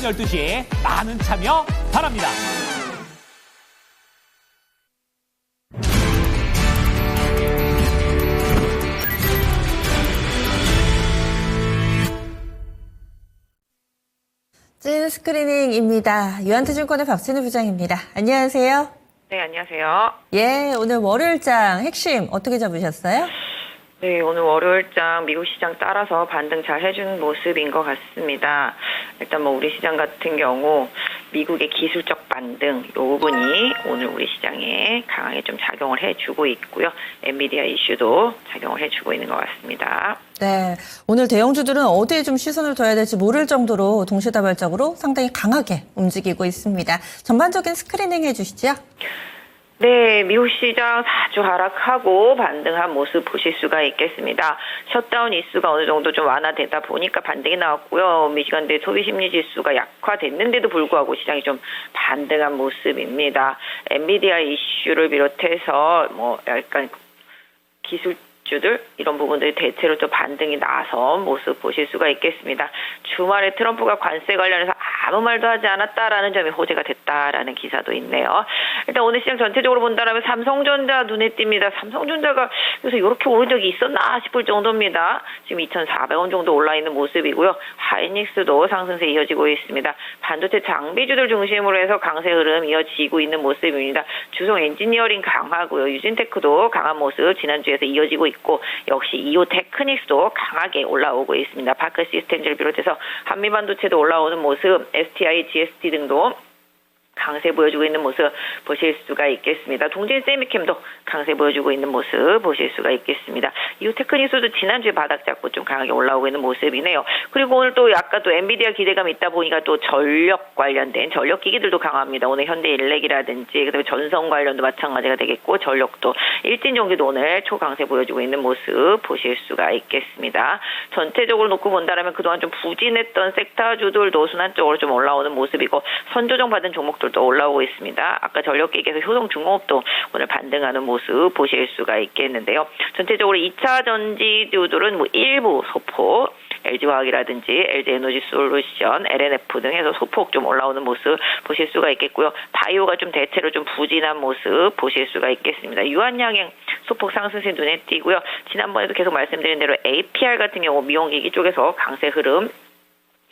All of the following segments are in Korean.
12시에 많은 참여 바랍니다. 찐 스크리닝입니다. 유한투증권의 박진우 부장입니다. 안녕하세요. 네, 안녕하세요. 예, 오늘 월요일장 핵심 어떻게 잡으셨어요? 네, 오늘 월요일장 미국 시장 따라서 반등 잘 해주는 모습인 것 같습니다. 일단 뭐 우리 시장 같은 경우 미국의 기술적 반등 이 부분이 오늘 우리 시장에 강하게 좀 작용을 해주고 있고요. 엔비디아 이슈도 작용을 해주고 있는 것 같습니다. 네, 오늘 대형주들은 어디에 좀 시선을 둬야 될지 모를 정도로 동시다발적으로 상당히 강하게 움직이고 있습니다. 전반적인 스크리닝 해주시죠. 네, 미국 시장 4주 하락하고 반등한 모습 보실 수가 있겠습니다. 셧다운 이슈가 어느 정도 좀 완화되다 보니까 반등이 나왔고요. 미시간대 소비심리지수가 약화됐는데도 불구하고 시장이 좀 반등한 모습입니다. 엔비디아 이슈를 비롯해서 뭐 약간 기술주들 이런 부분들이 대체로 또 반등이 나선 모습 보실 수가 있겠습니다. 주말에 트럼프가 관세 관련해서 아무 말도 하지 않았다라는 점이 호재가 됐다라는 기사도 있네요. 일단 오늘 시장 전체적으로 본다면 삼성전자 눈에 띕니다. 삼성전자가 그래서 이렇게 오른 적이 있었나 싶을 정도입니다. 지금 2,400원 정도 올라 있는 모습이고요. 하이닉스도 상승세 이어지고 있습니다. 반도체 장비주들 중심으로 해서 강세 흐름 이어지고 있는 모습입니다. 주성 엔지니어링 강하고요. 유진테크도 강한 모습 지난주에서 이어지고 있고 역시 이오 테크닉스도 강하게 올라오고 있습니다. 파크 시스템즈를 비롯해서 한미반도체도 올라오는 모습, STI, GST 등도 강세 보여주고 있는 모습 보실 수가 있겠습니다. 동진 세미캠도 강세 보여주고 있는 모습 보실 수가 있겠습니다. 이후 테크닉스도 지난주에 바닥 잡고 좀 강하게 올라오고 있는 모습이네요. 그리고 오늘 또 약간 또 엔비디아 기대감이 있다 보니까 또 전력 관련된 전력 기기들도 강합니다. 오늘 현대일렉이라든지 그다음에 전선 관련도 마찬가지가 되겠고 전력도 일진전기도 오늘 초강세 보여주고 있는 모습 보실 수가 있겠습니다. 전체적으로 놓고 본다면 그동안 좀 부진했던 섹터주들도 순환적으로 좀 올라오는 모습이고 선조정 받은 종목들도 올라오고 있습니다. 아까 전력기기에서 효성중공업도 오늘 반등하는 모습 보실 수가 있겠는데요. 전체적으로 2차 전지주들은 뭐 일부 소폭 LG화학이라든지 LG에너지솔루션, LNF 등에서 소폭 좀 올라오는 모습 보실 수가 있겠고요. 바이오가 좀 대체로 좀 부진한 모습 보실 수가 있겠습니다. 유한양행 소폭 상승세 눈에 띄고요. 지난번에도 계속 말씀드린 대로 APR 같은 경우 미용기기 쪽에서 강세 흐름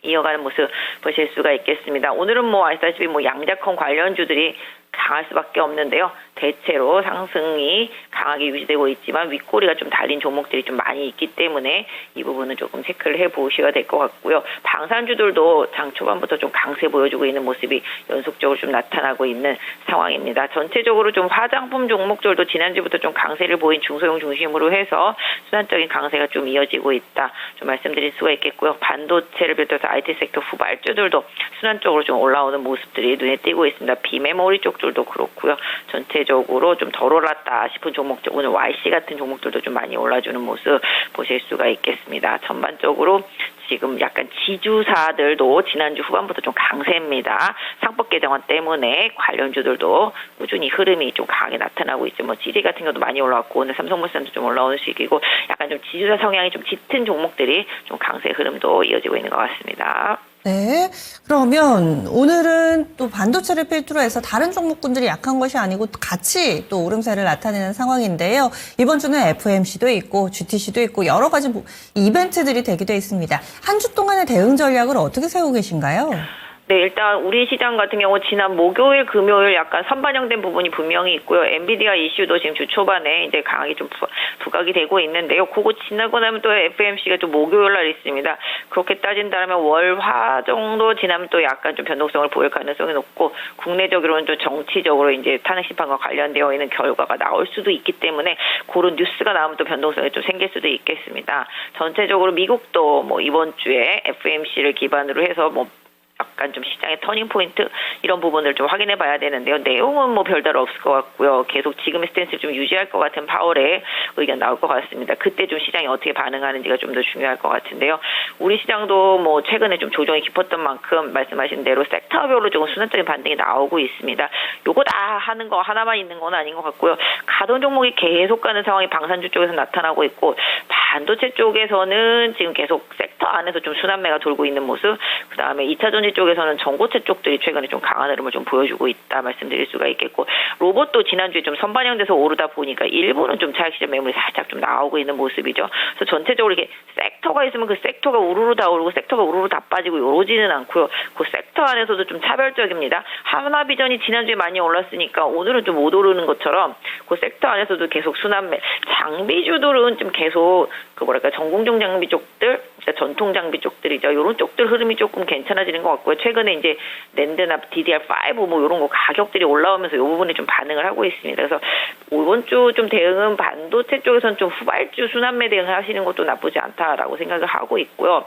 이어가는 모습 보실 수가 있겠습니다. 오늘은 뭐 아시다시피 뭐 양자컴 관련주들이 강할 수밖에 없는데요. 대체로 상승이 강하게 유지되고 있지만 윗꼬리가 좀 달린 종목들이 좀 많이 있기 때문에 이 부분은 조금 체크를 해보셔야 될 것 같고요. 방산주들도 장 초반부터 좀 강세 보여주고 있는 모습이 연속적으로 좀 나타나고 있는 상황입니다. 전체적으로 좀 화장품 종목들도 지난주부터 좀 강세를 보인 중소형 중심으로 해서 순환적인 강세가 좀 이어지고 있다. 좀 말씀드릴 수가 있겠고요. 반도체를 비롯해서 IT 섹터 후발주들도 순환적으로 좀 올라오는 모습들이 눈에 띄고 있습니다. 비메모리 쪽들도 그렇고요. 전체적으로 좀 덜 올랐다 싶은 종목들, 오늘 YC 같은 종목들도 좀 많이 올라주는 모습 보실 수가 있겠습니다. 전반적으로 지금 약간 지주사들도 지난주 후반부터 좀 강세입니다. 상법 개정안 때문에 관련주들도 꾸준히 흐름이 좀 강하게 나타나고 있죠. 뭐 GD 같은 경우도 많이 올라왔고 오늘 삼성물산도 좀 올라오는 시기고 약간 좀 지주사 성향이 좀 짙은 종목들이 좀 강세 흐름도 이어지고 있는 것 같습니다. 네, 그러면 오늘은 또 반도체를 필두로 해서 다른 종목군들이 약한 것이 아니고 같이 또 오름세를 나타내는 상황인데요. 이번 주는 FMC도 있고 GTC도 있고 여러 가지 이벤트들이 되기도 했습니다. 한 주 동안의 대응 전략을 어떻게 세우고 계신가요? 네, 일단 우리 시장 같은 경우 지난 목요일, 금요일 약간 선반영된 부분이 분명히 있고요. 엔비디아 이슈도 지금 주 초반에 이제 강하게 좀 부각이 되고 있는데요. 그거 지나고 나면 또 FMC가 또 목요일 날 있습니다. 그렇게 따진다면 월, 화 정도 지나면 또 약간 좀 변동성을 보일 가능성이 높고 국내적으로는 좀 정치적으로 이제 탄핵 심판과 관련되어 있는 결과가 나올 수도 있기 때문에 그런 뉴스가 나오면 또 변동성이 좀 생길 수도 있겠습니다. 전체적으로 미국도 뭐 이번 주에 FMC를 기반으로 해서 뭐 약간 좀 시장의 터닝 포인트 이런 부분을 좀 확인해 봐야 되는데요. 내용은 뭐 별다른 없을 것 같고요. 계속 지금의 스탠스를 좀 유지할 것 같은 파월의 의견 나올 것 같습니다. 그때 좀 시장이 어떻게 반응하는지가 좀 더 중요할 것 같은데요. 우리 시장도 뭐 최근에 좀 조정이 깊었던 만큼 말씀하신 대로 섹터별로 조금 순환적인 반등이 나오고 있습니다. 요거 다 하는 거 하나만 있는 건 아닌 것 같고요. 가던 종목이 계속 가는 상황이 방산주 쪽에서 나타나고 있고 반도체 쪽에서는 지금 계속 섹터 안에서 좀 순환매가 돌고 있는 모습, 그 다음에 2차 전지 쪽에서는 전고체 쪽들이 최근에 좀 강한 흐름을 좀 보여주고 있다 말씀드릴 수가 있겠고, 로봇도 지난주에 좀 선반영돼서 오르다 보니까 일부는 좀 차익 실현 매물이 살짝 좀 나오고 있는 모습이죠. 그래서 전체적으로 이렇게 섹터가 있으면 그 섹터가 우르르 다 오르고 섹터가 우르르 다 빠지고 이러지는 않고요. 그 섹터 안에서도 좀 차별적입니다. 하나비전이 지난주에 많이 올랐으니까 오늘은 좀 못 오르는 것처럼 그 섹터 안에서도 계속 순환매, 장비주들은 좀 계속 그 뭐랄까 전공정 장비 쪽들, 그러니까 전통 장비 쪽들이죠. 이런 쪽들 흐름이 조금 괜찮아지는 것 같고요. 최근에 이제 낸드나 DDR5 뭐 이런 거 가격들이 올라오면서 이 부분이 좀 반응을 하고 있습니다. 그래서 이번 주 좀 대응은 반도체 쪽에서는 좀 후발주 순환매 대응을 하시는 것도 나쁘지 않다라고 생각을 하고 있고요.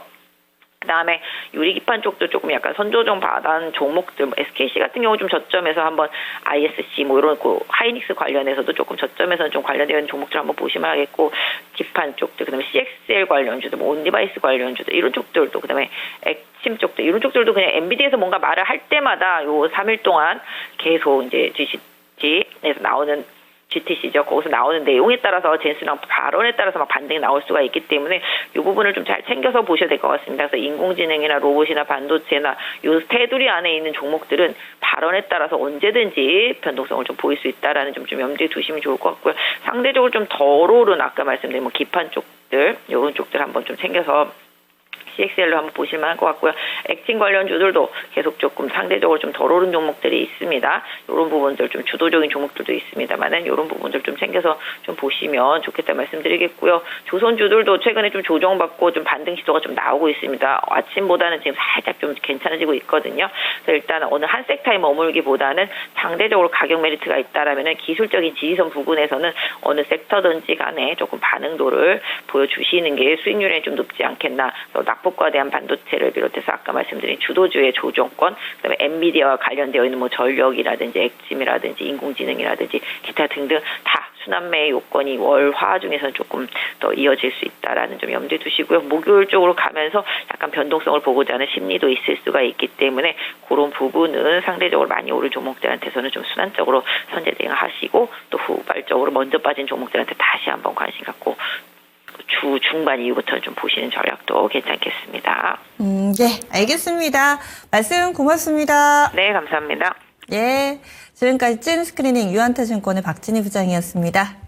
그다음에 유리기판 쪽도 조금 약간 선조정 받은 종목들, 뭐 SKC 같은 경우 좀 저점에서 한번 ISC 뭐 이런 거 하이닉스 관련해서도 조금 저점에서는 좀 관련되어 있는 종목들 한번 보시면 하겠고, 기판 쪽들, 그다음에 CXL 관련주들, 뭐 온디바이스 관련주들 이런 쪽들도, 그다음에 액침 쪽들 이런 쪽들도 그냥 엔비디아에서 뭔가 말을 할 때마다 요 3일 동안 계속 이제 GC에서 나오는 GTC죠. 거기서 나오는 내용에 따라서 젠스랑 발언에 따라서 막 반등이 나올 수가 있기 때문에 이 부분을 좀 잘 챙겨서 보셔야 될 것 같습니다. 그래서 인공지능이나 로봇이나 반도체나 요 테두리 안에 있는 종목들은 발언에 따라서 언제든지 변동성을 좀 보일 수 있다라는 좀 염두에 두시면 좋을 것 같고요. 상대적으로 좀 덜 오른 아까 말씀드린 뭐 기판 쪽들 이런 쪽들 한번 좀 챙겨서 CXL로 한번 보실만 할 것 같고요. 액팅 관련주들도 계속 조금 상대적으로 좀 덜 오른 종목들이 있습니다. 이런 부분들 좀 주도적인 종목들도 있습니다만은 이런 부분들 좀 챙겨서 좀 보시면 좋겠다 말씀드리겠고요. 조선주들도 최근에 좀 조정받고 좀 반등 시도가 좀 나오고 있습니다. 아침보다는 지금 살짝 좀 괜찮아지고 있거든요. 그래서 일단 어느 한 섹터에 머물기보다는 상대적으로 가격 메리트가 있다라면은 기술적인 지지선 부근에서는 어느 섹터든지 간에 조금 반응도를 보여주시는 게 수익률에 좀 높지 않겠나. 낙폭과 대한 반도체를 비롯해서 아까 말씀드린 주도주의 조정권, 그다음에 엔비디아와 관련되어 있는 뭐 전력이라든지 액침이라든지 인공지능이라든지 기타 등등 다 순환매의 요건이 월화 중에서는 조금 더 이어질 수 있다라는 점 염두에 두시고요. 목요일 쪽으로 가면서 약간 변동성을 보고자 하는 심리도 있을 수가 있기 때문에 그런 부분은 상대적으로 많이 오른 종목들한테서는 좀 순환적으로 선제 대응하시고, 또 후발적으로 먼저 빠진 종목들한테 다시 한번 관심 갖고 주 중반 이후부터 좀 보시는 전략도 괜찮겠습니다. 예, 알겠습니다. 말씀 고맙습니다. 네, 감사합니다. 예, 지금까지 찐 스크리닝 유한타증권의 박진희 부장이었습니다.